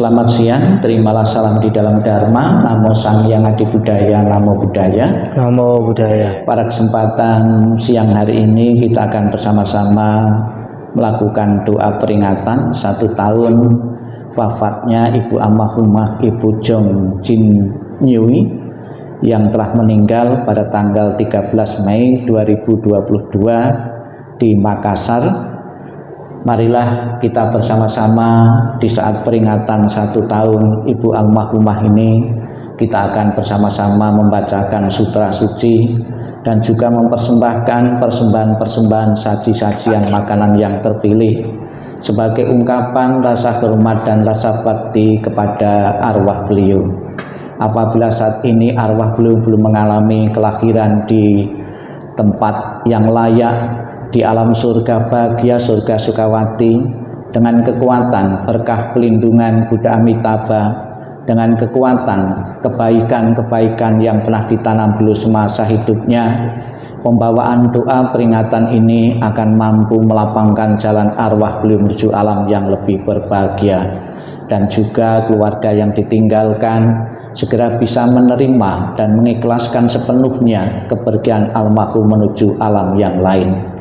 Selamat siang, terimalah salam di dalam Dharma. Namo Sang Hyang Adi Budaya, Namo Buddhaya. Namo Buddhaya. Pada kesempatan siang hari ini kita akan bersama-sama melakukan doa peringatan 1 tahun wafatnya Ibu Almarhumah Ibu Jong Jin Nyui yang telah meninggal pada tanggal 13 Mei 2022 di Makassar. Marilah kita bersama-sama di saat peringatan 1 tahun Ibu Almarhumah ini, kita akan bersama-sama membacakan sutra suci dan juga mempersembahkan persembahan-persembahan saji-sajian makanan yang terpilih sebagai ungkapan rasa hormat dan rasa bakti kepada arwah beliau. Apabila saat ini arwah beliau belum mengalami kelahiran di tempat yang layak, di alam surga bahagia, surga Sukawati, dengan kekuatan berkah pelindungan Buddha Amitabha, dengan kekuatan kebaikan-kebaikan yang telah ditanam beliau semasa hidupnya, pembawaan doa peringatan ini akan mampu melapangkan jalan arwah beliau menuju alam yang lebih berbahagia, dan juga keluarga yang ditinggalkan segera bisa menerima dan mengikhlaskan sepenuhnya kepergian almarhum menuju alam yang lain.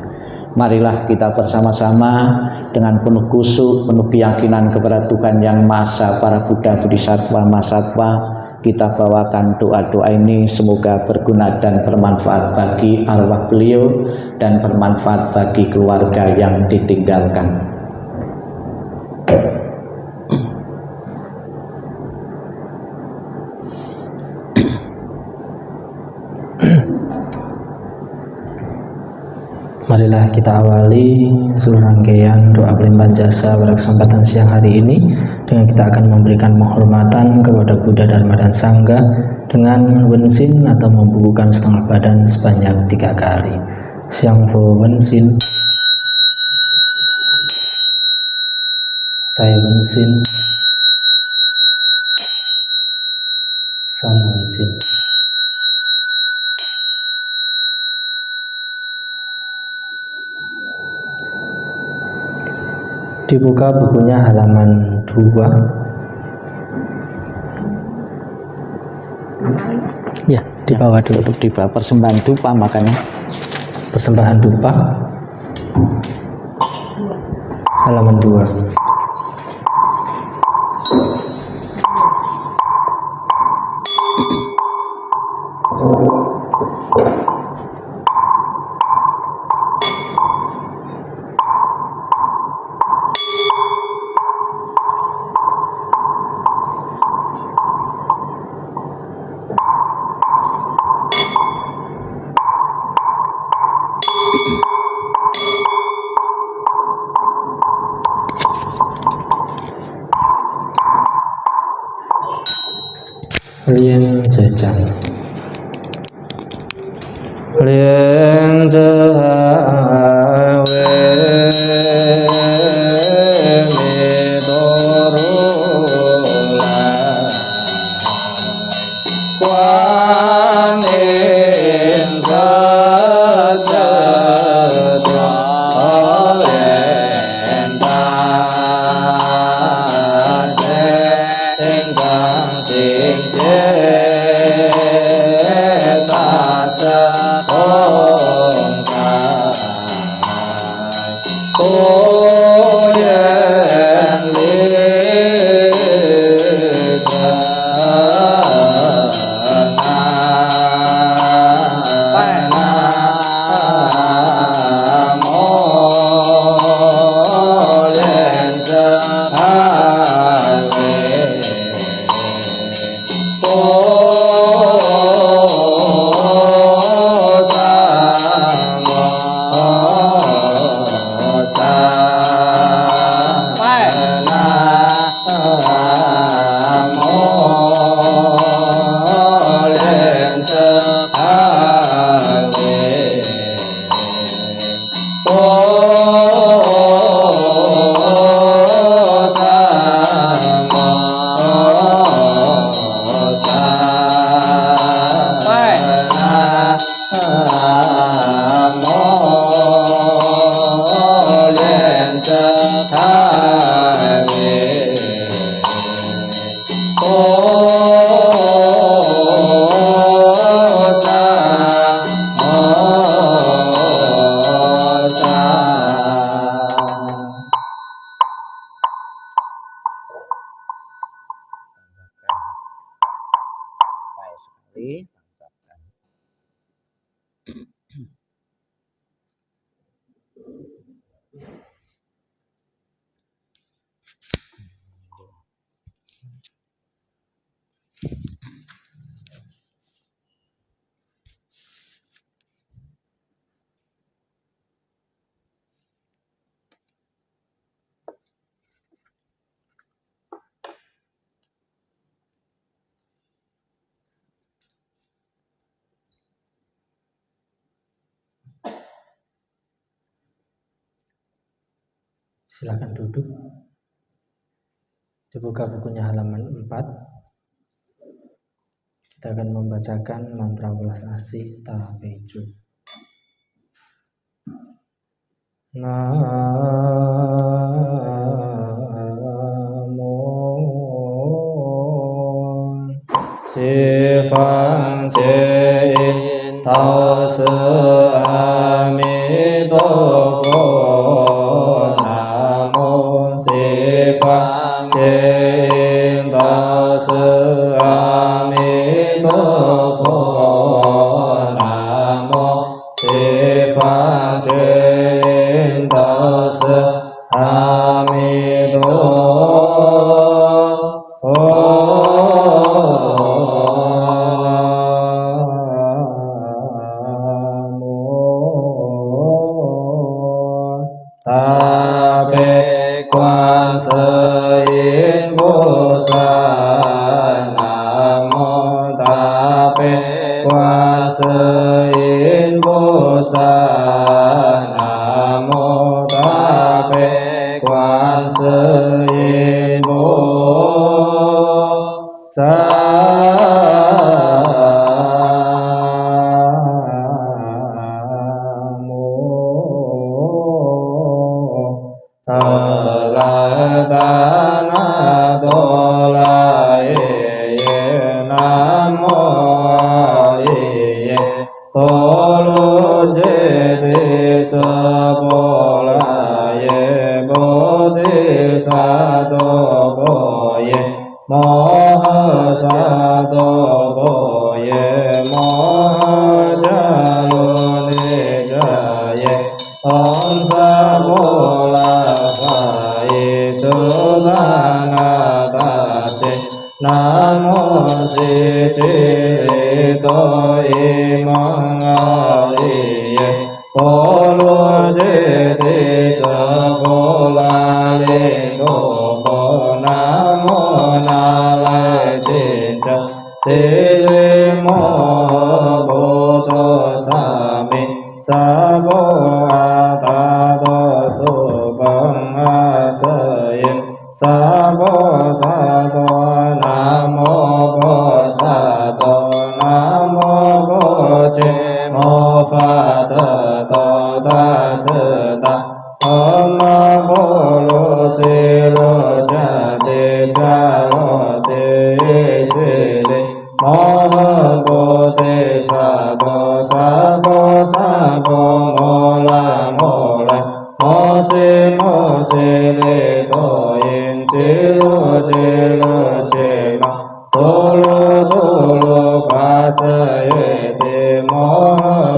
Marilah kita bersama-sama dengan penuh khusyuk, penuh keyakinan kepada Tuhan Yang Maha Esa, para Buddha, Bodhisattva, Mahasatwa, kita bawakan doa-doa ini, semoga berguna dan bermanfaat bagi arwah beliau dan bermanfaat bagi keluarga yang ditinggalkan. Marilah kita awali seluruh rangkaian doa pelimpahan jasa pada kesempatan siang hari ini dengan kita akan memberikan penghormatan kepada Buddha, Dharma, dan Sangha dengan wensin atau membubuhkan setengah badan sebanyak 3 kali. Siang Vo wensin, Cai wensin, San wensin. Dibuka bukunya halaman 2. Ya, di bawah dulu, di bawah persembahan dupa, makanya Persembahan dupa halaman 2. Lien Zejang, Lien Zehawe Midorula Kwanin Sajada Namo kali. Silakan duduk. Dibuka bukunya halaman 4. Kita akan membacakan mantra welas asih Tabeju. Namo Sifang Chin Tao Se Amitabha. Namo Sifang Chin Tao Se Amitabha. Namo Sifang Chin Tao Se Tabe Quan Sơ Yên Bồ Sát. Namo Tabe Quan Sơ Yên Bồ Sát. Namo Tabe Quan Sơ Yên Bồ Sát. Namo Si Chi To Imang Aliye Polo Jeti Sapola Lindo Namo Nalai Jinja Sili Mo Boto Sami Sabo Atado Subang Asayin Sabo Sato Namo Sato Namo Boche Mo Phata To Ta Sita Om Bolo Silo Chate Charote Sili Mo Bote Sato Sabo Sabo Mola Mola Mose Le To Yin Chilo Chilo Chima Tolo Tolo Fasa Yete Mo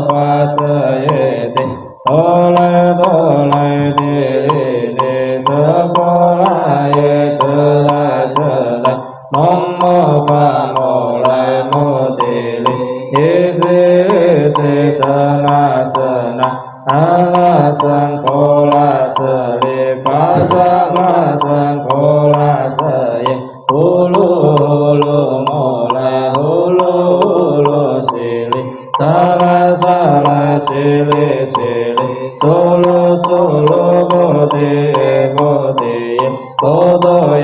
Fasa Yete Tola Tola Dili Sapola Ye Chela Chela Mo Fa Mola Mo Dili Isi Sana Sana Alasan Pola Seli Pasamasan Pola Seli Hulu Hulu Mola Hulu Hulu Sili Salah Salah Sili Sili Solo Solo Bodhi Bodhi Bodo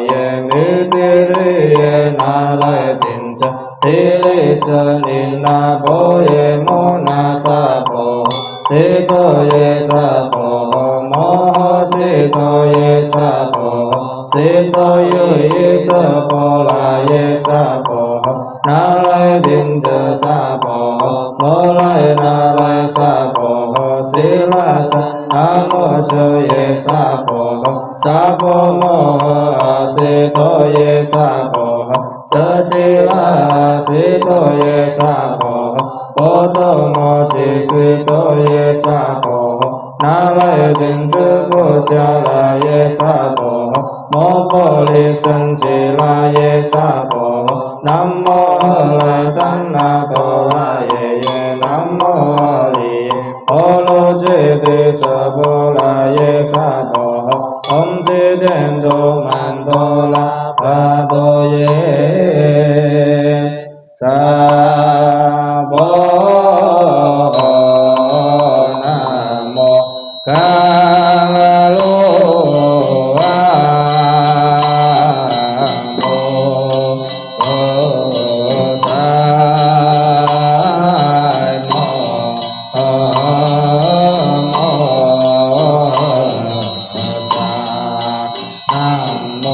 Ye Mitiri Ye Nalai Jinja Tili Sanina Boye Mona Sapo Sito Ye Sapo Moho Sito Ye Sapo Sito Ye Sapo La Ye Sapo Nalai Jinja Sapo Molai Nalai Sapo Silasan Amo Ye Sapo Sapo Moho Sito Ye Sapo Sacila 多耶萨婆诃，波多摩揭悉多耶萨婆诃，那拉耶真智不迦拉耶萨婆诃，摩婆利胜吉拉耶萨婆诃，南无阿赖达那多拉耶耶，南无阿利耶，婆罗揭谛萨婆拉耶萨婆诃。唵揭谛多曼多拉巴多耶萨婆南无嘎罗哇摩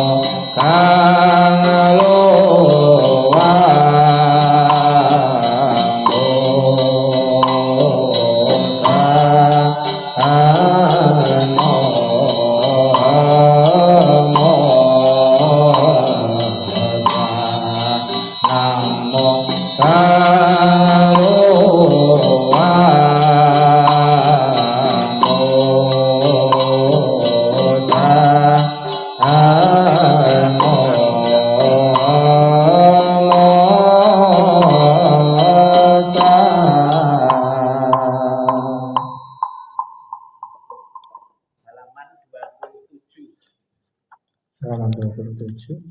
halaman 27.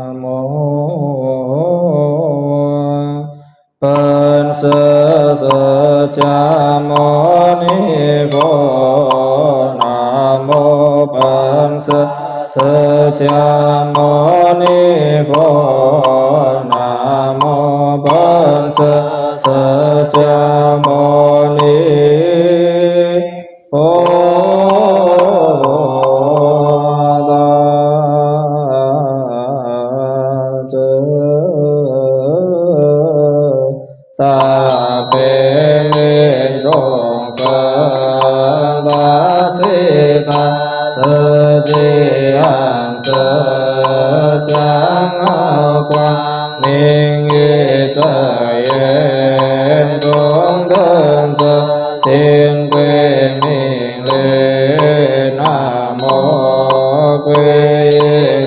Namo Pan Sacha Moni Pho. Namo Pan Sacha Moni Pho. Namo Pan Sacha Moni Pho. Ta bên trong sân ta sĩ ta sơ chi an sơ sáng quang minh y trời yên xuống thân sơ xin quy minh lên nam mô quy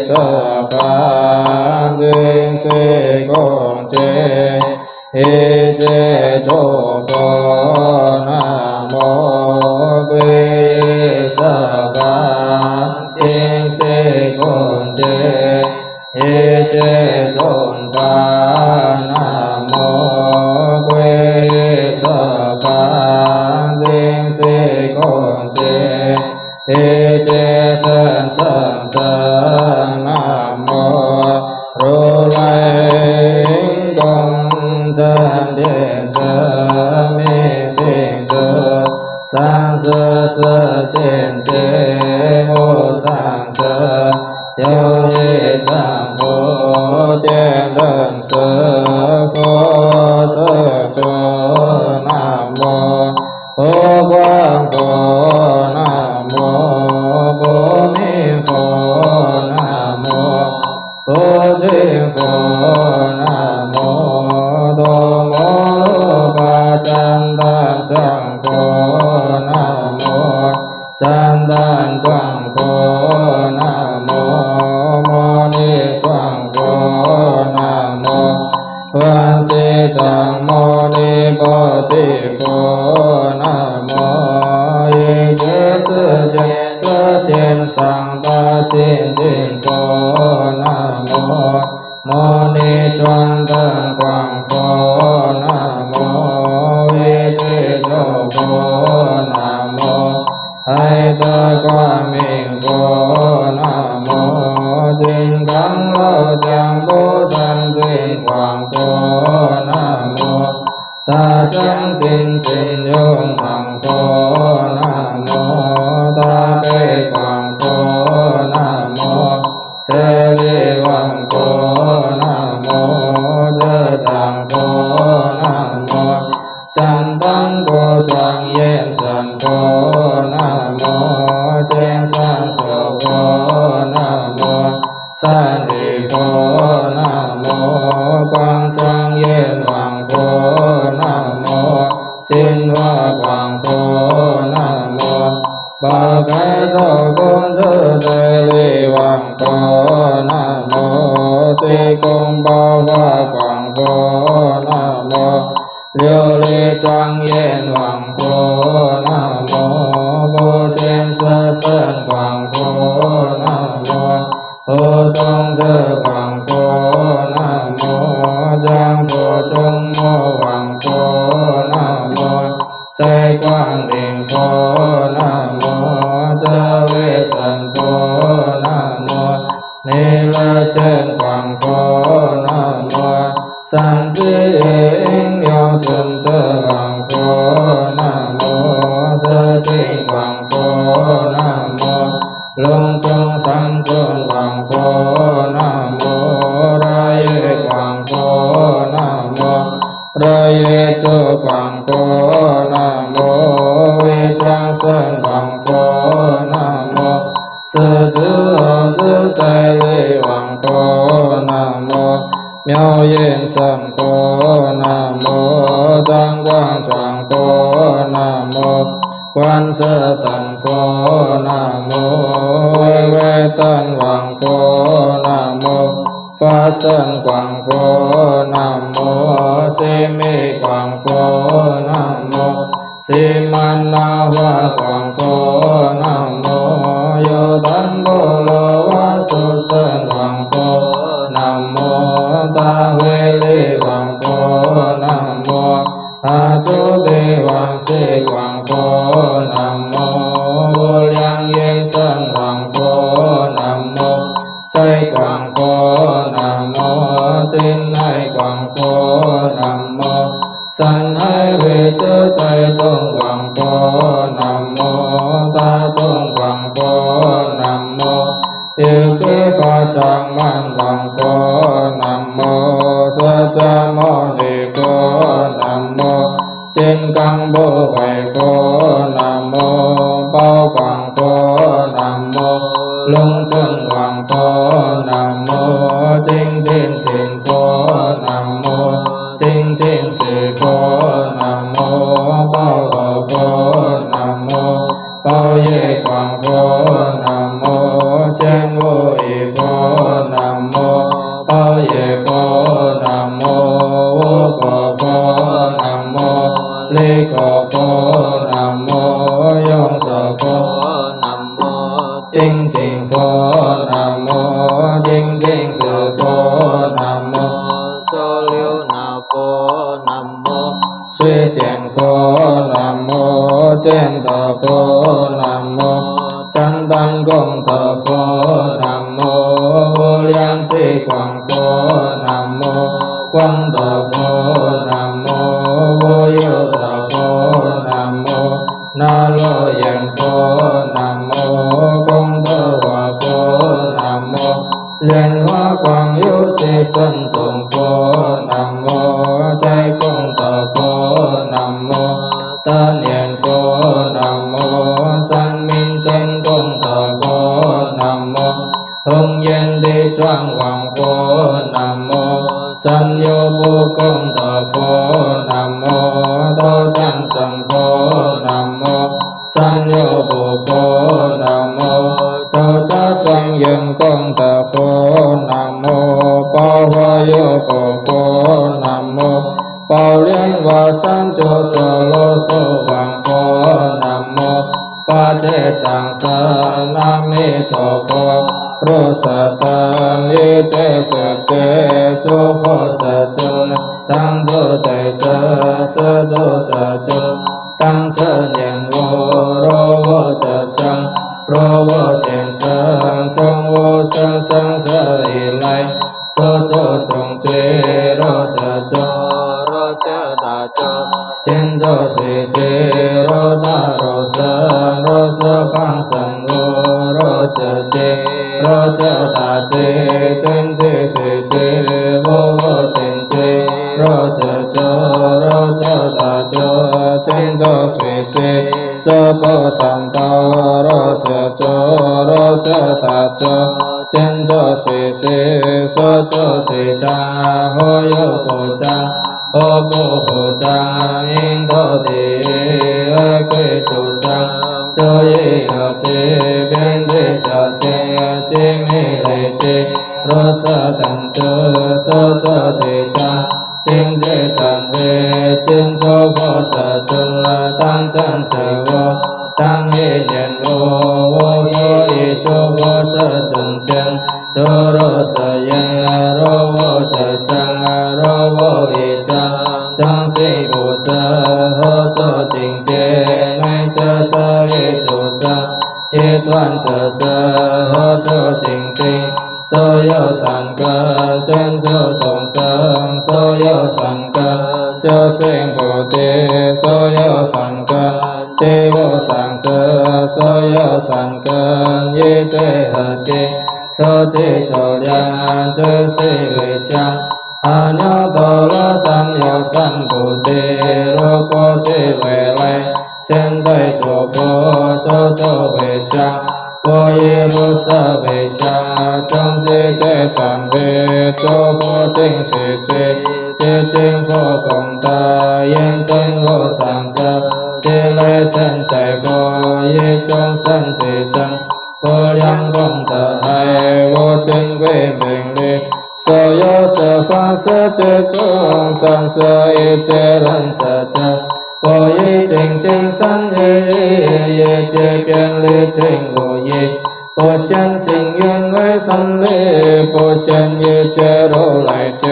sơ phan duyên suy cùng chế hi chế chỗ phó nam mô quy sơ phan duyên suy cùng chế hi chế chỗ phan nam mô quy sơ phan duyên suy cùng chế hi chế sơn sơn sơn nam mô如来公正殿者明清者三十四见解无上者有一丈佛殿人是佛是主南无佛光佛南无佛明佛南无佛净佛南无多摩罗巴赞丹香佛南无赞丹光佛南无摩尼庄佛南无观世藏摩尼波吉佛南无一切世界各天上的清净佛南无摩尼庄灯光佛南无一切诸佛南无海德光明佛南无金刚老将不善金光佛南无大将军金勇王佛南无大悲光佛南无 Ba cái cho con chư thầy lý hoàng phổ nam mô si cung bao hoa quảng phổ nam mô liêu ly trang yên hoàng phổ nam mô vô trên sơ sơn quảng phổ nam mô Ô tông sư quảng phổ nam mô giang phổ trung mô hoàng phổ nam mô Tây quang đình phổ nam mô Chơ vệ sân phổ nam mô Ni la sơn quảng phổ nam mô San chi yến yêu chân chơ quảng phổ nam mô Sơ chi quảng phổ nam mô Lung chung san chun quảng phổ nam mô Ra ye quảng phổ nam mô Ra ye chu quảng phổ nam mô Vi trang sơn quảng phổ nam mô Sư chư hồng chư thầy lý quảng phổ nam mô Miao yên sơn phổ nam mô Trang quang quảng phổ nam mô Quan sơ tần phổ nam mô Huệ tân quảng phổ nam mô Phá sơn quảng phổ nam mô Si mi quảng phổ nam mô Si man na hoa quảng phổ nam mô Yo tan bồ lô hoa su sơn quảng phổ nam mô Ta huệ lý quảng phổ nam mô A chú bì hoàng sĩ quảng phổ nam mô Vô量yên sơn quảng phổ nam mô Tây quảng phổ nam mô Trên hai quảng phổ nam mô San hai vị chư thầy tôn quảng phổ nam mô Ta tôn quảng phổ nam mô Yêu trí phật trang man quảng phổ nam mô Sa cha mâu ni phổ nam mô Trên căng bồ bảy phổ nam mô Bao quảng phổ nam mô Lung chân quảng phổ nam mô Chính thiên thiên phổ nam mô Chính thiên sĩ phổ nam mô Bao hộ phổ nam mô Bao ye quảng phổ nam mô Trên vô ý phổ nam mô Bao ye phổ nam mô Vô cổ phổ nam mô Ly cổ phổ nam mô Yong sở phổ nam mô Chính chính phổ nam mô Chính chính sự phổ nam mô Số liêu na phổ nam mô Suy tiền phổ nam mô Trên tờ phổ nam mô Chánh tăng công tờ phổ nam mô Vô量trí quảng phổ nam mô Quang tờ phổ nam mô Vô yêu tờ phổ nam mô Na lô yên phổ nam mô Công tờ hòa phổ nam mô Liên hoa quang yêu sĩ chân tùng phổ nam mô Trai công tờ phổ nam mô Tân niên phổ nam mô San minh chân công tờ phổ nam mô Hồng yên đi trang hoàng phổ nam mô San yêu vô công tờ phổ nam mô Tô chan sầm phổ nam mô San yêu vô phổ nam mô Châu cha trang yên công tờ phổ nam mô Bao hoa yêu cổ phổ nam mô Bao liên và san châu sở lô sô hoàng phổ nam mô Phá chế chẳng sơn nam mi tổ phổ Rô sở tân y chế sở chế Chú phổ sở chú Trang chú chế sở chú sở chú Tăng sở niên vô Rô vô sở sơn Rô vô trên sơn Trong vô sơn sơn sở y lai Sô chú chung chế Rô sở chú Rô chơ đà chú Trên chú suy xí Rô đà rô sơn Rô sơ phang sơn vô Rô chơ chế Rô chơ đà chế Trên chế suy xí Vô vô trên chế Rô chơ chú Rô chơ đà chú Trên chú suy xí Sơ bố sẵn tàu Rô chơ chú Rô chơ đà chú Trên chú suy xí Sơ chú thủy cha Hô yêu phổ cha Hô bố phổ cha In thô thị Ê quê chủ sang 所以有其遍地小经其密累积，如是等之所作其章，今即正会今诸佛所知，当真之物，当一念无，无有一诸佛是尊见，诸如是言，如无之身，如无一身，正行不实，何所境界？昧之色一诸生，一断之色，何所境界？所有善根，真诸众生；所有善根，修行菩提；所有善根，即无上智；所有善根，一切合集。所集周量，知悉为相。阿耨多罗三藐三菩提，如果具未来，现在诸佛所作为相。我以如是为相，正知皆转为诸佛尽虚实，皆尽佛功德，严正无上者，即来生在佛，以众生具身，无量功德海，无尽贵名利。所有十方世界众生，是一切人世者，我以精进身语，一切遍礼尽无异，不现行愿为神力，不现一切如来经，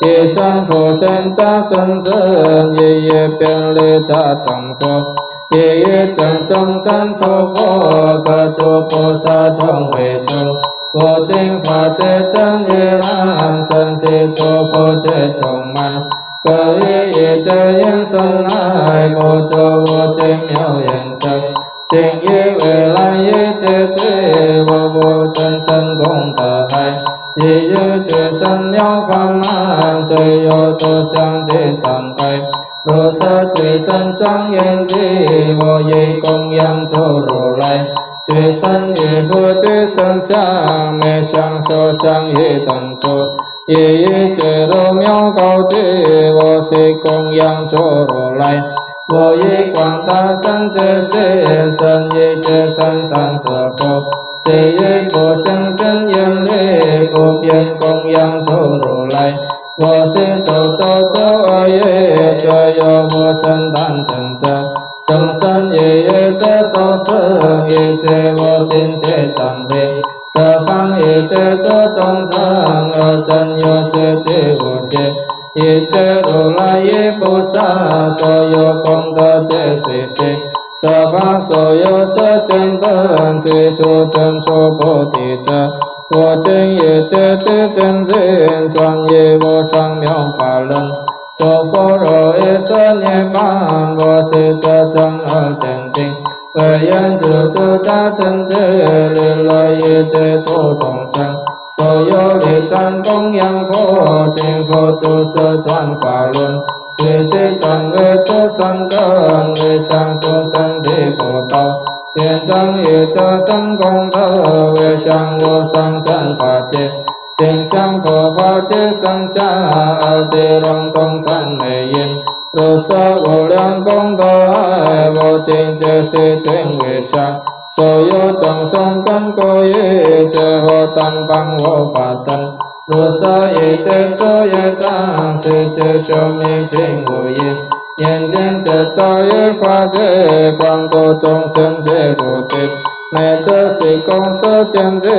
一身复现假身真，一一遍礼假成佛，一一真正真成佛，各诸菩萨众为主。我今法界真依然，身心诸佛皆充满，各以一切因身来，不住无尽妙言真，今以未来一切智，我无真真功德海，一一具身妙法满，最有多相及三百，如是具身庄严体，我以供养诸如来。具身亦不具身相，昧相受相与等诸，一一皆如妙高举，我悉供养诸如来。我以广大圣智心，身一切三三者佛，虽以不生身愿力，不变供养诸如来。我是周周周而已，则有无生但真者。众生一一者受生，一切无尽皆赞美，十方一切诸众生，而真有实即无实，一切如来依菩萨，所有功德皆随行，十方所有世间等，具足真处菩提者，我今一切之真经，专以无上妙法轮。诸佛若一色涅槃，我是这真而见经，唯愿诸诸大真智，利乐一切诸众生。所有礼赞供养佛，今佛诸舍转法轮，悉悉转为诸善根，为向众生及佛道，愿增一切生功德，为向无上正法界。心向佛法界上家，二地龙洞三昧音，如是无量功德爱，我今皆悉尽为相。所有众生根果于，皆获当帮我法等，如是一切诸业障，悉皆修灭尽无异。眼见这造业法界，广度众生皆不定。每次是公世间尽，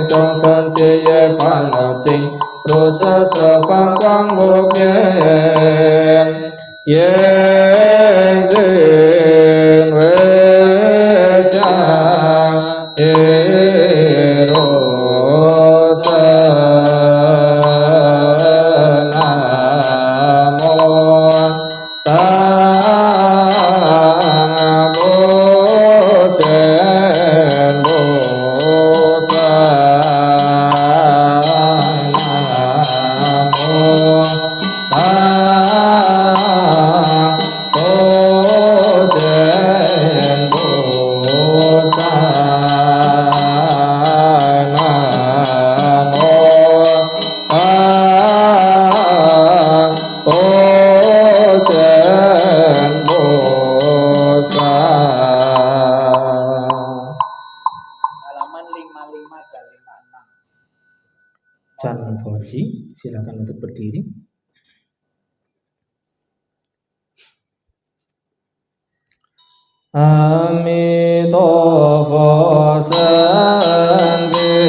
众生皆业烦恼尽，如是十方光无边，眼睛为相，一如是南无大不贤菩萨，南无大不贤菩萨，南无大不贤菩萨。Chan Boji, silakan untuk berdiri. Amitabha Sanje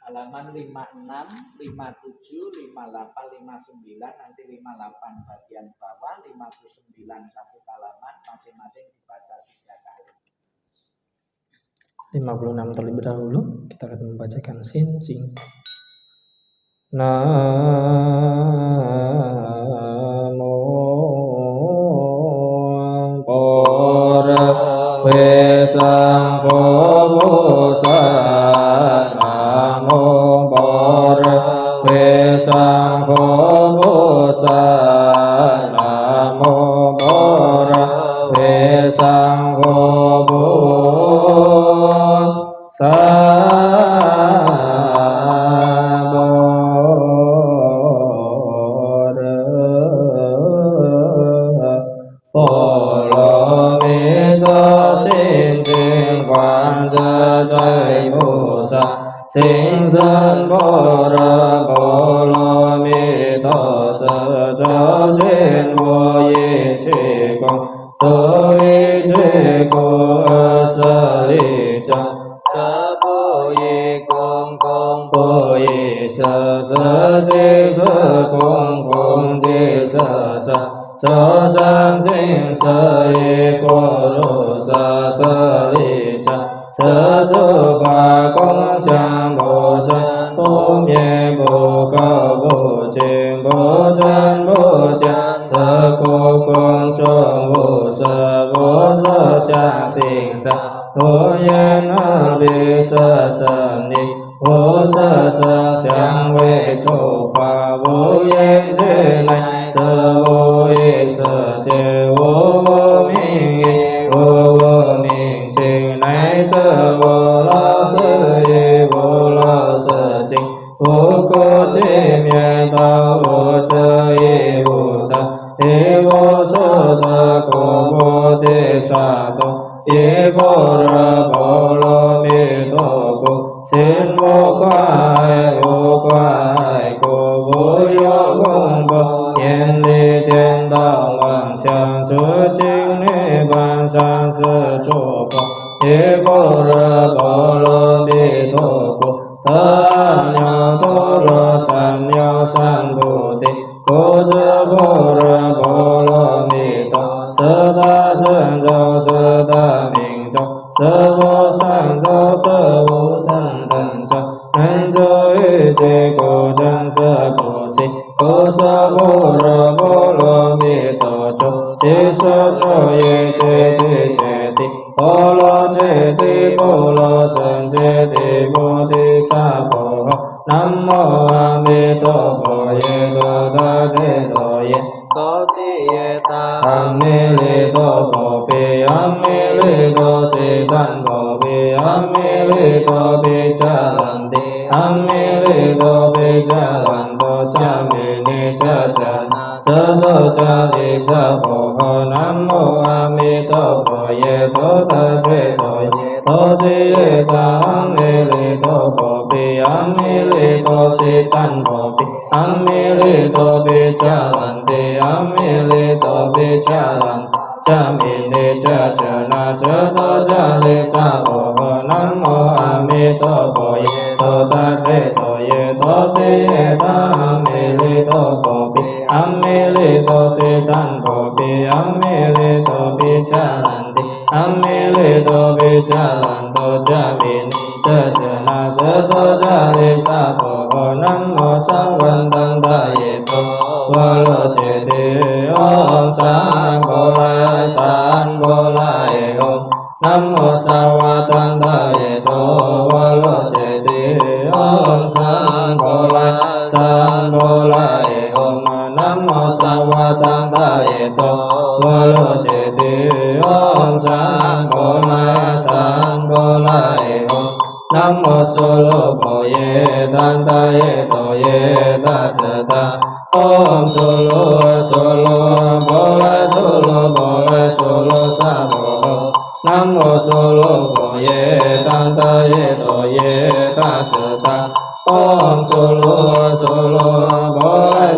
halaman 56, 57, 58, 59, nanti 58 bagian bawah, 59 satu halaman, masing-masing dibaca 3 kali. 56 terlebih dahulu, kita akan membacakan Sinjing. Namo Parve Sangho Bosa. Namo Parve Sangho Bosa. Namo Parve Sangho Bosa. Polo mi do sin jing quan trời bồ sa sinh dân bồ ra bồ lo mi to sa cho trên bồ yi chi công tô yi chi cô sa li cha sa bồ yi công bồ yi sa chi sa công chi sa sa sang sinh sa yi cô ro sa li cha sa tu pha công sang bồ san bồ miên bồ cao bồ trên bồ chân sa cô công trong bồ sa sang sinh sa bồ yên bi sa ni bồ sa sang về châu pha bồ yên thế này sa bồ yên sa chế bồ minh bồ minh chế này sa bồ la sa chính bồ cô chế miên ta bồ chế bồ ta bồ sa ta cô bồ te sa to bồ ra bồ lo mi to cô xin bồ quay cô bồ yo công bồ yên lý thiên đạo hoàng xiang chu chính ni ban sang sư chu phật bồ ra bồ lo mi to cô ta nhau to ra san bồ tê cô chư bồ ra bồ lo mi to sơ ta sơn châu sơ ta minh châu sơ vô sang châu sơ vô thân châu nên châu y chế cô chân sơ bồ si cô sơ bồ ra bồ lo mi to châu chế sơ châu y chế ti bồ lo chế ti bồ lo sơn chế ti bồ ti sa bồ ho nam mô a mi to bồ ye to ta chế to ye to ti ye ta a mi li to bồ pi a mi li to si tan bồ pi a mi li to pi cha lan ti a mi li to pi cha lan to cha mi ni cha na cha to cha li sa bồ ho nam mô a mi to bồ ye to ta chế to ye to ti ye ta a mi li to bồ pi a mi li to si tan bồ pi a mi li to pi cha lan ti a mi li to pi cha lan cha mi ni cha na cha to cha li sa bồ ho nam mô a mi to bồ ye to ta chế to ye to ti ye ta a mi li to bồ pi a mi li to si tan bồ pi a mi li to pi cha lan ti a mi li to pi cha lan to cha mi ni cha na cha to cha li sa bồ ho nam mô sang văn tăng ta ye to va lo che ti om sang bồ lai om nam mô sa va tăng ta ye to va lo che ti om sang bồ lai om nam mô sa va tăng ta ye to va lo che ti om sang bồ lai om nam mô so lo bồ ye tăng ta ye to ye ta cha ta om so lo bồ lai so lo sa bồ ho nam mô so lo bồ ye tăng ta ye to ye ta cha ta om so lo bồ lai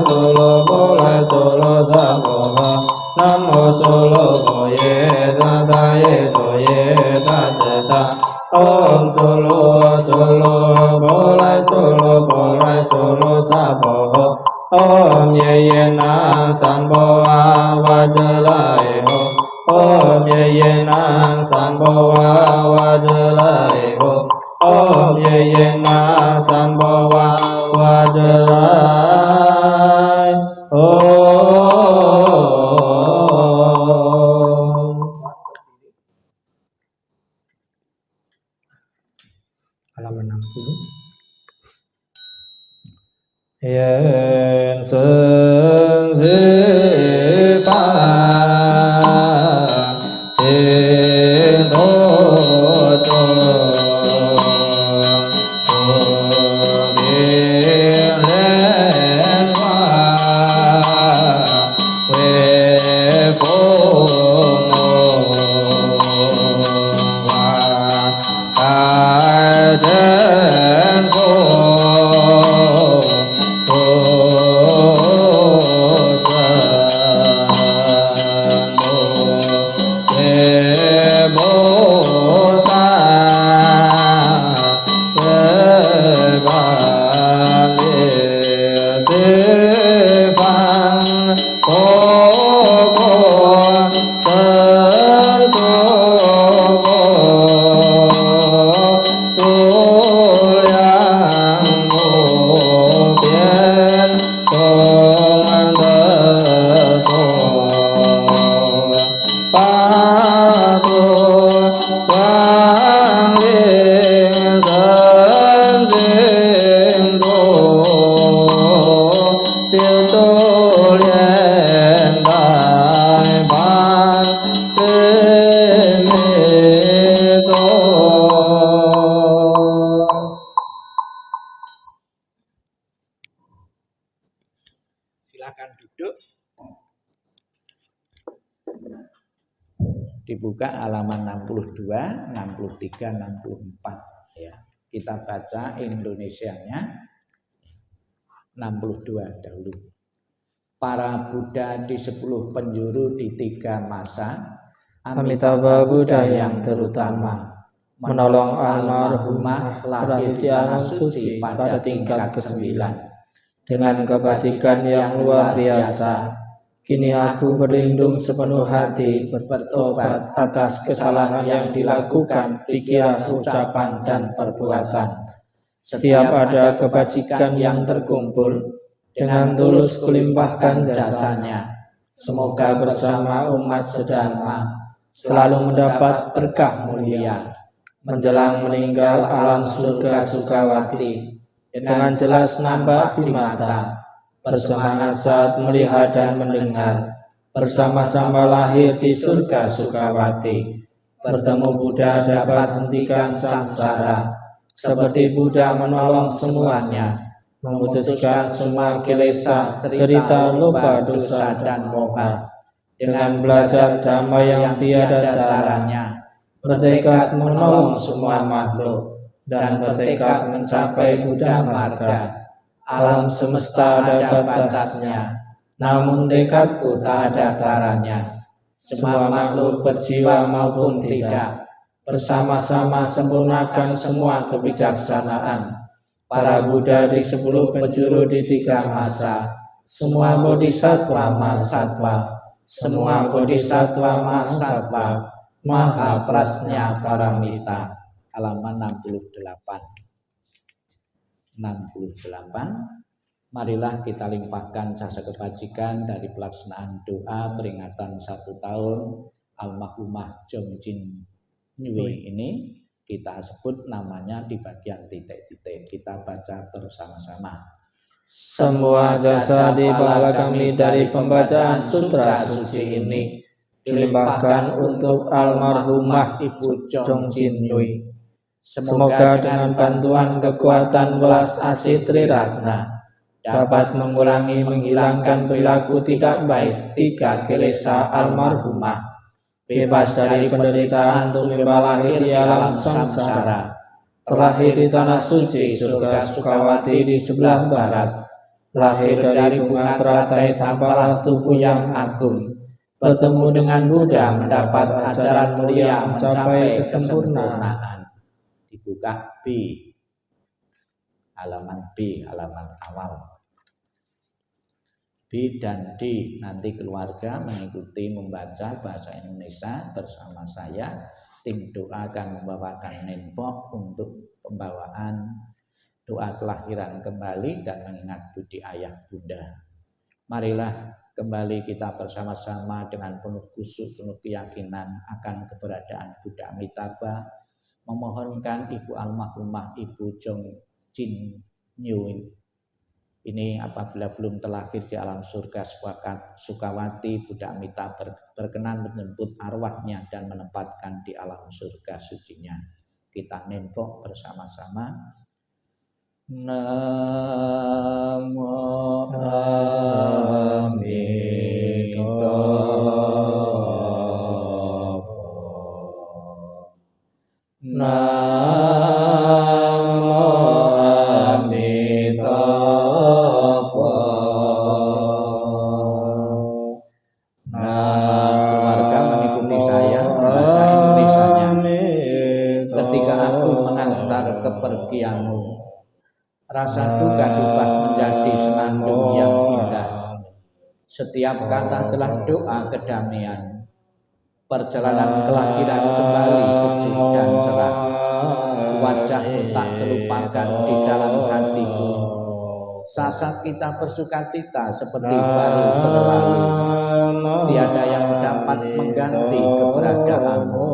so lo sa bồ ho nam mô so lo bồ ye tăng ta ye to ye ta cha ta om so lo bồ lai so lo sa bồ ho om ye nang san bồ a va cha lai ho om ye nang san bồ a va cha lai ho om ye nang san bồ a va cha lai ho. Halaman 60. Yen sơn dĩ pa trên đô cho biên lên hoa quê phố hoa Silakan duduk. Dibuka halaman 62, 63, 64 ya. Kita baca Indonesianya 62 dahulu. Para Buddha di 10 penjuru di 3 masa, Amitabha Buddha yang terutama menolong almarhumah terakhir di alam suci pada tingkat ke-9 dengan kebajikan yang luar biasa. Kini aku berlindung sepenuh hati bertobat atas kesalahan yang dilakukan pikiran, ucapan, dan perbuatan. Setiap ada kebajikan yang terkumpul, dengan tulus kulimpahkan jasanya. Semoga bersama umat sedharma selalu mendapat berkah mulia. Menjelang meninggal alam surga Sukawati dengan jelas nampak di mata, bersemangat saat melihat dan mendengar, bersama-sama lahir di surga Sukawati. Bertemu Buddha dapat hentikan samsara, seperti Buddha menolong semuanya, memutuskan semua kilesa, derita, lupa, dosa, dan moha. Dengan belajar dhamma yang tiada taranya, bertekad menolong semua makhluk, dan bertekad mencapai Buddha marga. Alam semesta ada batasnya, namun tekadku tak ada taranya. Semua makhluk berjiwa maupun tidak, bersama-sama sempurnakan semua kebijaksanaan. Para Buddha di 10 penjuru di 3 masa, semua bodhisattva mahasatwa, semua bodhisattva mahasatwa, maha prasnya paramita. Halaman 68. Marilah kita limpahkan jasa kebajikan dari pelaksanaan doa peringatan 1 tahun almarhumah Jong Jin Nyui ini. Kita sebut namanya di bagian titik-titik. Kita baca bersama-sama. Semua jasa di pahala kami dari pembacaan sutra suci ini dilimpahkan untuk almarhumah Ibu Jong Jin Nyui. Semoga dengan bantuan kekuatan welas asih Triratna dapat mengurangi menghilangkan perilaku tidak baik 3 kilesa almarhumah, bebas dari penderitaan tumimba lahir di alam samsara, terlahir di tanah suci surga Sukawati di sebelah barat, lahir dari bunga teratai tampalah tubuh yang agung, bertemu dengan Buddha mendapat ajaran mulia mencapai kesempurnaan. Dibuka B, halaman awal. B dan D nanti keluarga mengikuti membaca bahasa Indonesia bersama saya. Tim doa akan membawakan nenpok untuk pembawaan doa kelahiran kembali dan mengingat budi ayah bunda. Marilah kembali kita bersama-sama dengan penuh khusyuk, penuh keyakinan akan keberadaan Buddha Amitabha, memohonkan Ibu almarhumah Ibu Jong Jin Nyui ini apabila belum terlahir di alam surga Sukawati, Buddha Amitabha berkenan menjemput arwahnya dan menempatkan di alam surga sucinya. Kita nempok bersama-sama. Namo Amitabha. kabar kepergianmu. Rasa duka berubah menjadi senandung yang indah. Setiap kata telah doa kedamaian. Perjalanan kelahiran kembali sejuk dan cerah. Wajahmu tak terlupakan di dalam hatiku. Saat kita bersukacita seperti baru berlalu. Tiada yang dapat mengganti keberadaanmu.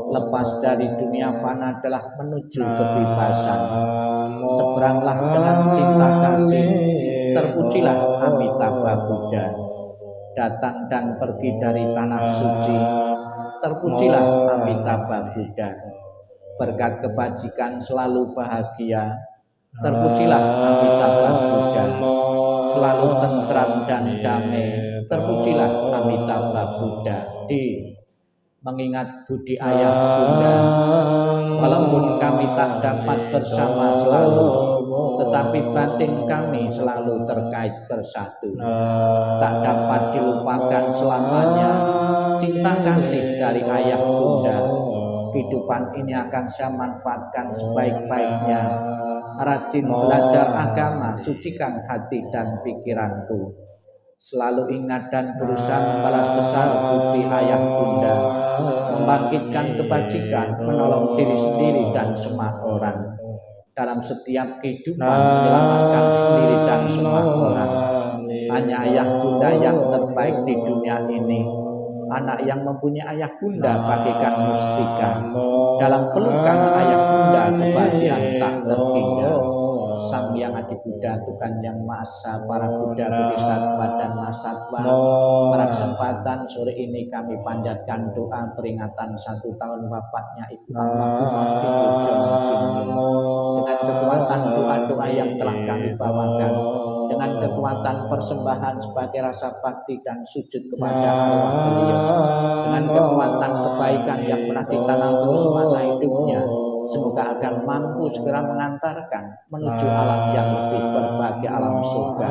Lepas dari dunia fana telah menuju kebebasan. Seberanglah dengan cinta kasih. Terpujilah Amitabha Buddha. Datang dan pergi dari tanah suci. Terpujilah Amitabha Buddha. Berkat kebajikan selalu bahagia. Terpujilah Amitabha Buddha. Selalu tentram dan damai. Terpujilah Amitabha Buddha. Mengingat budi ayah bunda. Walaupun kami tak dapat bersama selalu, tetapi batin kami selalu terkait bersatu. Tak dapat dilupakan selamanya cinta kasih dari ayah bunda. Kehidupan ini akan saya manfaatkan sebaik-baiknya. Rajin belajar agama, sucikan hati dan pikiranku. Selalu ingat dan berusaha membalas besar budi ayah bunda. Membangkitkan kebajikan, menolong diri sendiri dan semua orang. Dalam setiap kehidupan menyelamatkan sendiri dan semua orang. Hanya ayah bunda yang terbaik di dunia ini. Anak yang mempunyai ayah bunda bagaikan mustika. Dalam pelukan ayah bunda kebahagiaan tak terhingga. Sang Yang Adi Buddha, Tuhan Yang Maha Esa, para Buddha, Bodhisattva dan Mahasatwa. Pada kesempatan sore ini kami panjatkan doa peringatan 1 tahun wafatnya Ibu Almarhumah Ibu John Jin-Myung. Dengan kekuatan doa-doa yang telah kami bawakan, dengan kekuatan persembahan sebagai rasa bakti dan sujud kepada arwah beliau, dengan kekuatan kebaikan yang pernah ditanam terus masa hidupnya, semoga akan mampu segera mengantarkan menuju alam yang lebih berbahagia, alam surga.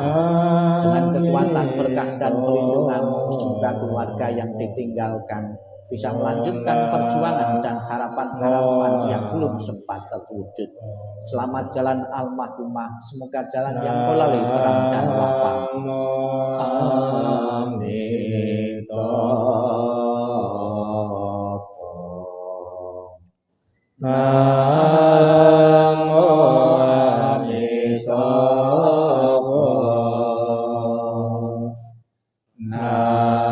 Dengan kekuatan berkah dan perlindungan-Mu, semoga keluarga yang ditinggalkan bisa melanjutkan perjuangan dan harapan-harapan yang belum sempat terwujud. Selamat jalan almarhumah, semoga jalan yang Kau lalui terang dan lapang. Namo Amitabha. Namo Amitabha. Namo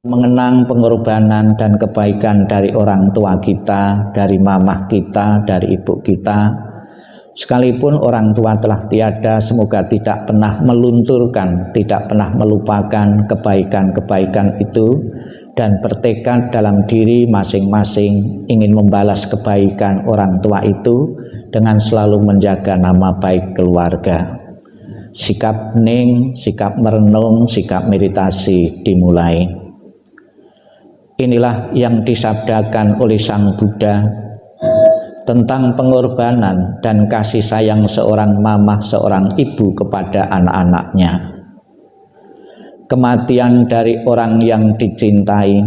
Mengenang pengorbanan dan kebaikan dari orang tua kita, dari mamah kita, dari ibu kita. Sekalipun orang tua telah tiada, semoga tidak pernah melunturkan, tidak pernah melupakan kebaikan-kebaikan itu, dan bertekad dalam diri masing-masing ingin membalas kebaikan orang tua itu dengan selalu menjaga nama baik keluarga. Sikap hening, sikap merenung, sikap meditasi dimulai. Inilah yang disabdakan oleh Sang Buddha tentang pengorbanan dan kasih sayang seorang mamah, seorang ibu kepada anak-anaknya. Kematian dari orang yang dicintai,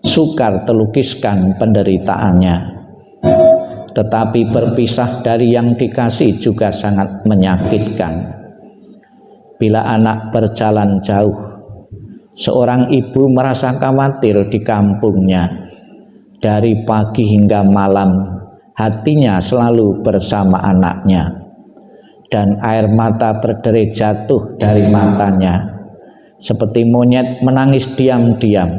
sukar terlukiskan penderitaannya. Tetapi berpisah dari yang dikasih juga sangat menyakitkan. Bila anak berjalan jauh, seorang ibu merasa khawatir di kampungnya. Dari pagi hingga malam, hatinya selalu bersama anaknya. Dan air mata berderai jatuh dari matanya. Seperti monyet menangis diam-diam.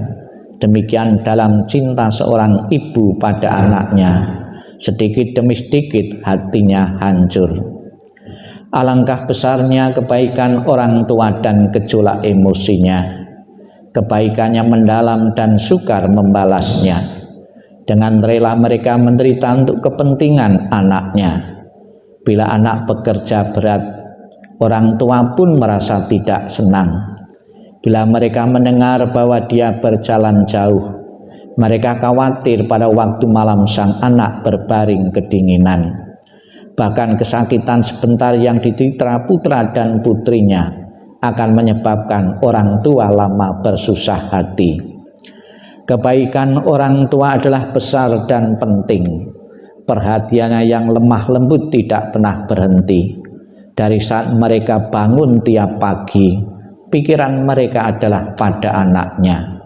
Demikian dalam cinta seorang ibu pada anaknya. Sedikit demi sedikit hatinya hancur. Alangkah besarnya kebaikan orang tua dan gejolak emosinya. Kebaikannya mendalam dan sukar membalasnya. Dengan rela mereka menderita untuk kepentingan anaknya. Bila anak bekerja berat, orang tua pun merasa tidak senang. Bila mereka mendengar bahwa dia berjalan jauh, Mereka khawatir pada waktu malam sang anak berbaring kedinginan. Bahkan kesakitan sebentar yang diterita putra dan putrinya akan menyebabkan orang tua lama bersusah hati. Kebaikan orang tua adalah besar dan penting. Perhatiannya yang lemah lembut tidak pernah berhenti. Dari saat mereka bangun tiap pagi, pikiran mereka adalah pada anaknya.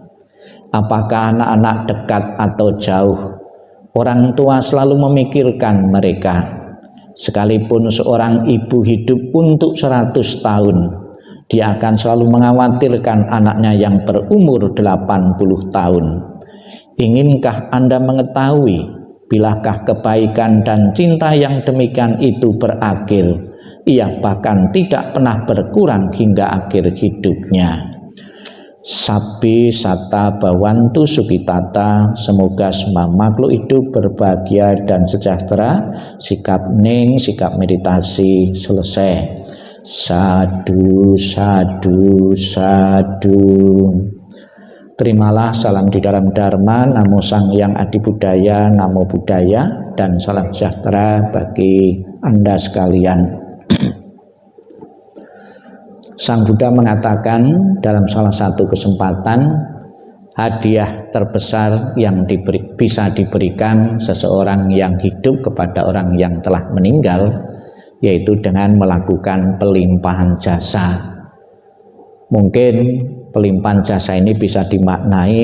Apakah anak-anak dekat atau jauh, orang tua selalu memikirkan mereka. Sekalipun seorang ibu hidup untuk 100 tahun, dia akan selalu mengkhawatirkan anaknya yang berumur 80 tahun. Inginkah Anda mengetahui bilakah kebaikan dan cinta yang demikian itu berakhir? Ia bahkan tidak pernah berkurang hingga akhir hidupnya. Sabi sata bawantu sukitata, semoga semua makhluk hidup berbahagia dan sejahtera. Sikap ning, sikap meditasi selesai. Sadu, sadu, sadu. Terimalah salam di dalam Dharma, Namo Sang Hyang Adi Budaya, Namo Buddhaya, dan salam sejahtera bagi Anda sekalian. Sang Buddha mengatakan dalam salah satu kesempatan, hadiah terbesar yang bisa diberikan seseorang yang hidup kepada orang yang telah meninggal, yaitu dengan melakukan pelimpahan jasa. Mungkin pelimpahan jasa ini bisa dimaknai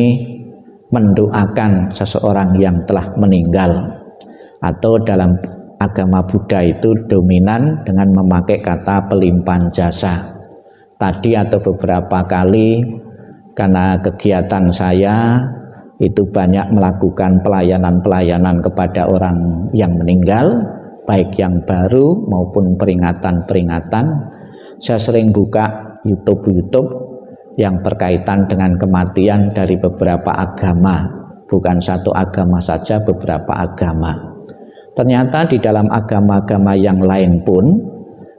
mendoakan seseorang yang telah meninggal, atau dalam agama Buddha itu dominan dengan memakai kata pelimpahan jasa. Tadi atau beberapa kali karena kegiatan saya itu banyak melakukan pelayanan-pelayanan kepada orang yang meninggal, baik yang baru maupun peringatan-peringatan. Saya sering buka YouTube yang berkaitan dengan kematian dari beberapa agama, bukan satu agama saja, beberapa agama. Ternyata di dalam agama-agama yang lain pun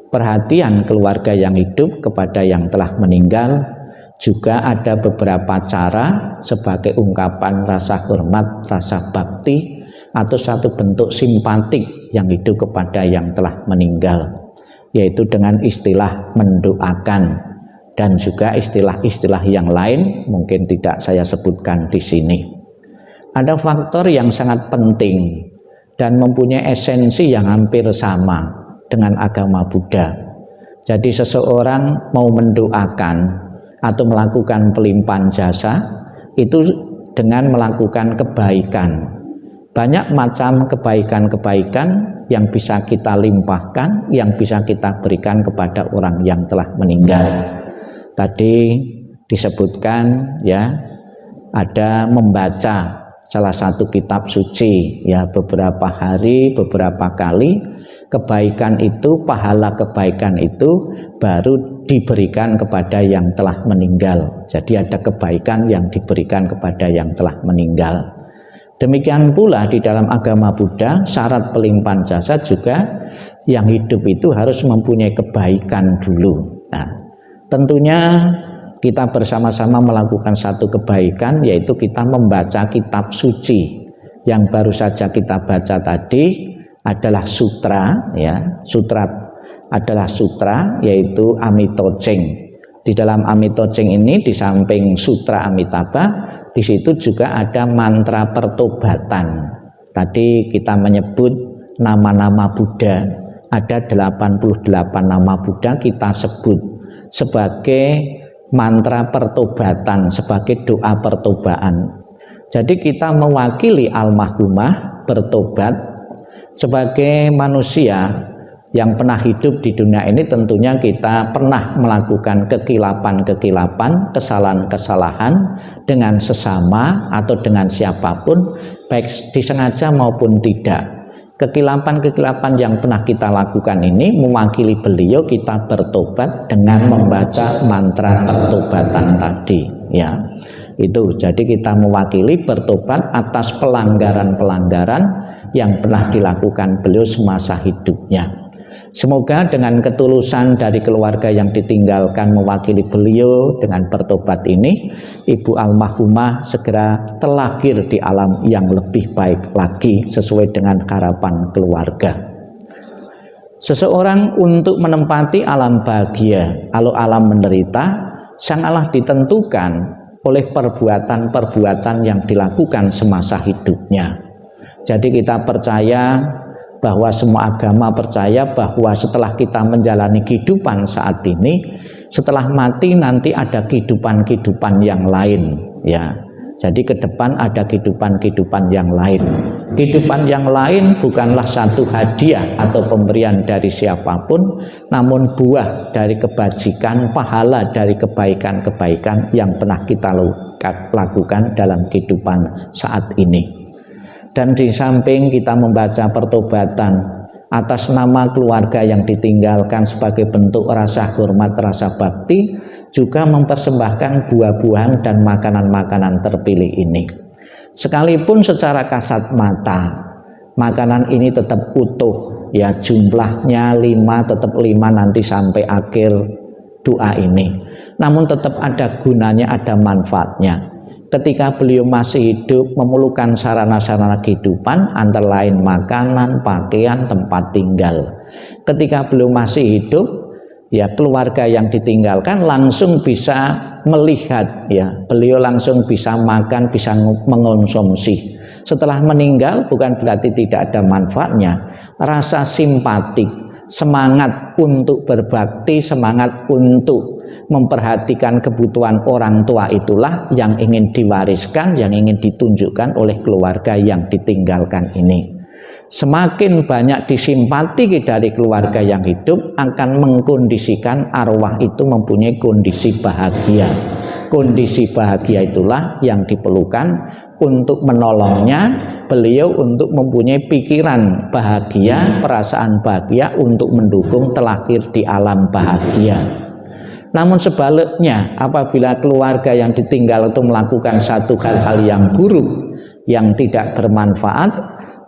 perhatian keluarga yang hidup kepada yang telah meninggal juga ada beberapa cara sebagai ungkapan rasa hormat, rasa bakti, atau satu bentuk simpatik yang hidup kepada yang telah meninggal, yaitu dengan istilah mendoakan, dan juga istilah-istilah yang lain mungkin tidak saya sebutkan di sini. Ada faktor yang sangat penting dan mempunyai esensi yang hampir sama dengan agama Buddha. Jadi seseorang mau mendoakan atau melakukan pelimpahan jasa itu dengan melakukan kebaikan. Banyak macam kebaikan-kebaikan yang bisa kita limpahkan, yang bisa kita berikan kepada orang yang telah meninggal. Tadi disebutkan ya, ada membaca salah satu kitab suci ya beberapa hari, beberapa kali. Kebaikan itu, pahala kebaikan itu baru diberikan kepada yang telah meninggal. Jadi ada kebaikan yang diberikan kepada yang telah meninggal. Demikian pula di dalam agama Buddha, syarat pelimpahan jasa juga yang hidup itu harus mempunyai kebaikan dulu. Nah, tentunya kita bersama-sama melakukan satu kebaikan, yaitu kita membaca kitab suci. Yang baru saja kita baca tadi adalah sutra, ya. Sutra adalah sutra, yaitu Amitoceng. Di dalam Amitoceng ini, di samping sutra Amitabha, di situ juga ada mantra pertobatan. Tadi kita menyebut nama-nama Buddha, ada 88 nama Buddha kita sebut sebagai mantra pertobatan, sebagai doa pertobaan. Jadi kita mewakili almarhumah bertobat. Sebagai manusia yang pernah hidup di dunia ini, tentunya kita pernah melakukan kekilapan-kekilapan, kesalahan-kesalahan dengan sesama atau dengan siapapun, baik disengaja maupun tidak. Kekilapan-kekilapan yang pernah kita lakukan ini mewakili beliau, kita bertobat dengan membaca mantra pertobatan tadi, ya. Itu jadi kita mewakili bertobat atas pelanggaran-pelanggaran yang pernah dilakukan beliau semasa hidupnya. Semoga dengan ketulusan dari keluarga yang ditinggalkan mewakili beliau dengan bertobat ini, Ibu almarhumah segera terlahir di alam yang lebih baik lagi sesuai dengan harapan keluarga. Seseorang untuk menempati alam bahagia, kalau alam menderita, sangatlah ditentukan oleh perbuatan-perbuatan yang dilakukan semasa hidupnya. Jadi kita percaya bahwa semua agama percaya bahwa setelah kita menjalani kehidupan saat ini, setelah mati nanti ada kehidupan-kehidupan yang lain, ya. Jadi ke depan ada kehidupan-kehidupan yang lain. Kehidupan yang lain bukanlah satu hadiah atau pemberian dari siapapun, namun buah dari kebajikan, pahala dari kebaikan-kebaikan yang pernah kita lakukan dalam kehidupan saat ini. Dan di samping kita membaca pertobatan atas nama keluarga yang ditinggalkan sebagai bentuk rasa hormat, rasa bakti, juga mempersembahkan buah-buahan dan makanan-makanan terpilih ini. Sekalipun secara kasat mata makanan ini tetap utuh, ya jumlahnya 5, tetap 5 nanti sampai akhir doa ini, namun tetap ada gunanya, ada manfaatnya. Ketika beliau masih hidup memerlukan sarana-sarana kehidupan antara lain makanan, pakaian, tempat tinggal. Ketika beliau masih hidup, ya keluarga yang ditinggalkan langsung bisa melihat, ya beliau langsung bisa makan, bisa mengonsumsi. Setelah meninggal bukan berarti tidak ada manfaatnya. Rasa simpatik, semangat untuk berbakti, semangat untuk memperhatikan kebutuhan orang tua itulah yang ingin diwariskan, yang ingin ditunjukkan oleh keluarga yang ditinggalkan ini. Semakin banyak disimpati dari keluarga yang hidup akan mengkondisikan arwah itu mempunyai kondisi bahagia. Kondisi bahagia itulah yang diperlukan untuk menolongnya beliau untuk mempunyai pikiran bahagia, perasaan bahagia untuk mendukung terlahir di alam bahagia. Namun sebaliknya, apabila keluarga yang ditinggal itu melakukan satu hal-hal yang buruk, yang tidak bermanfaat,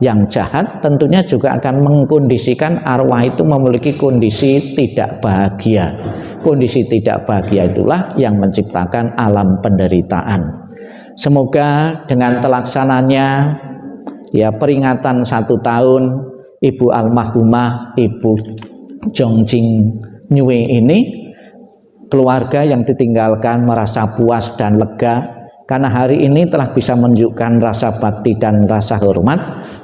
yang jahat, tentunya juga akan mengkondisikan arwah itu memiliki kondisi tidak bahagia. Kondisi tidak bahagia itulah yang menciptakan alam penderitaan. Semoga dengan terlaksananya ya peringatan 1 tahun Ibu almarhumah Ibu Jongjing Nyue ini, keluarga yang ditinggalkan merasa puas dan lega karena hari ini telah bisa menunjukkan rasa bakti dan rasa hormat.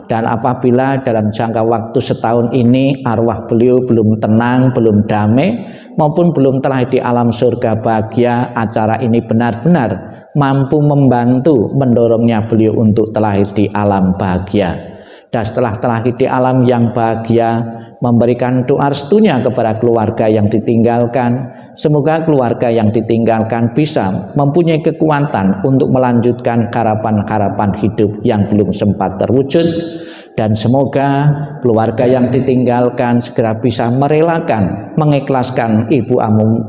Dan apabila dalam jangka waktu setahun ini arwah beliau belum tenang, belum damai, maupun belum terlahir di alam surga bahagia, acara ini benar-benar mampu membantu mendorongnya beliau untuk terlahir di alam bahagia. Dan setelah terlahir di alam yang bahagia, memberikan doa restunya kepada keluarga yang ditinggalkan. Semoga keluarga yang ditinggalkan bisa mempunyai kekuatan untuk melanjutkan harapan-harapan hidup yang belum sempat terwujud. Dan semoga keluarga yang ditinggalkan segera bisa merelakan, mengikhlaskan Ibu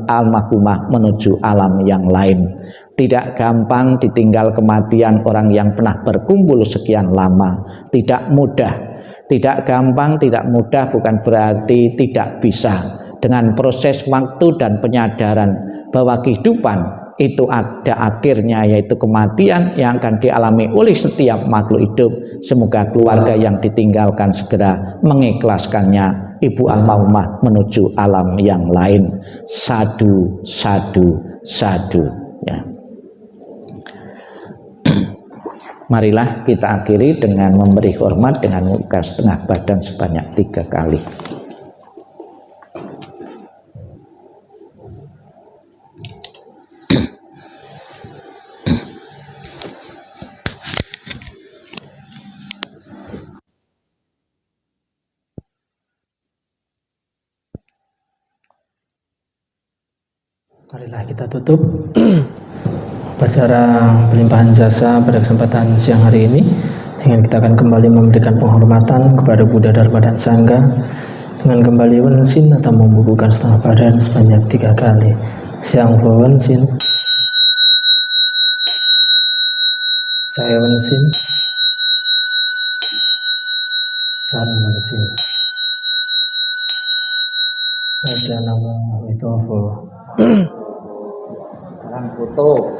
almarhumah menuju alam yang lain. Tidak gampang ditinggal kematian orang yang pernah berkumpul sekian lama. Tidak mudah, tidak gampang, tidak mudah bukan berarti tidak bisa. Dengan proses waktu dan penyadaran bahwa kehidupan itu ada akhirnya, yaitu kematian yang akan dialami oleh setiap makhluk hidup. Semoga keluarga yang ditinggalkan segera mengikhlaskannya Ibu almarhumah menuju alam yang lain. Sadu, sadu, sadu, ya. Marilah kita akhiri dengan memberi hormat dengan muka setengah badan sebanyak 3 kali. Marilah kita tutup upacara pelimpahan jasa pada kesempatan siang hari ini dengan kita akan kembali memberikan penghormatan kepada Buddha, Dharma, dan Sangha dengan kembali wensin atau membubuhkan setengah badan sebanyak 3 kali. Siang wensin, Jaya wensin, San wensin. Foto.